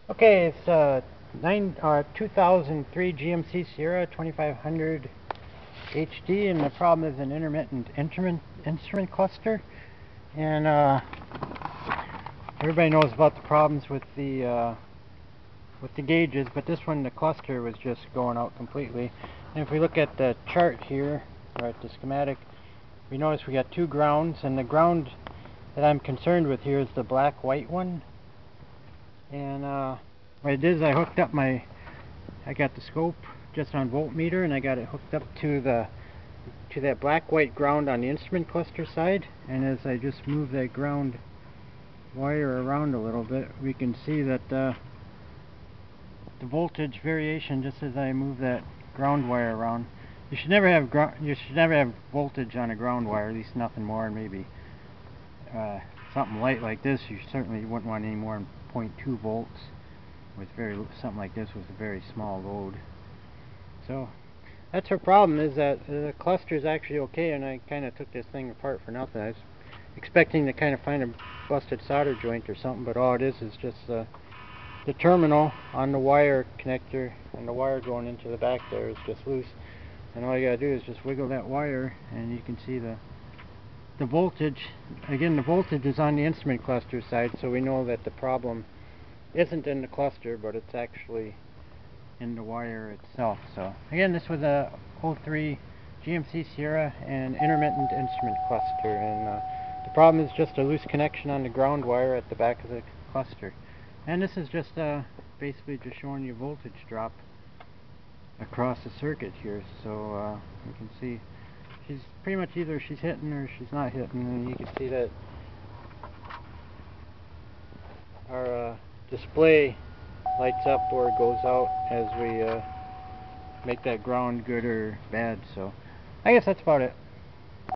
Okay, it's 2003 GMC Sierra 2500 HD, and the problem is an intermittent instrument cluster. And everybody knows about the problems with the gauges, but this one, the cluster was just going out completely. And if we look at the chart here, or at the schematic, we notice we got two grounds, and the ground that I'm concerned with here is the black-white one. And what I did is I hooked up I got the scope just on voltmeter, and I got it hooked up to that black-white ground on the instrument cluster side. And as I just move that ground wire around a little bit, we can see that the voltage variation just as I move that ground wire around. You should never have voltage on a ground wire, at least nothing more, and maybe something light like this. You certainly wouldn't want any more than 0.2 volts with something like this with a very small load. So that's her problem, is that the cluster is actually okay, and I kind of took this thing apart for nothing. I was expecting to kind of find a busted solder joint or something, but all it is just the terminal on the wire connector, and the wire going into the back there is just loose. And all you gotta do is just wiggle that wire, and you can see the voltage. Again, the voltage is on the instrument cluster side, so we know that the problem isn't in the cluster, but it's actually in the wire itself. So again, this was a 03 GMC Sierra and intermittent instrument cluster, and the problem is just a loose connection on the ground wire at the back of the cluster. And this is just basically just showing you voltage drop across the circuit here. So you can see she's pretty much either she's hitting or she's not hitting, and you can see that our display lights up or goes out as we make that ground good or bad. So I guess that's about it.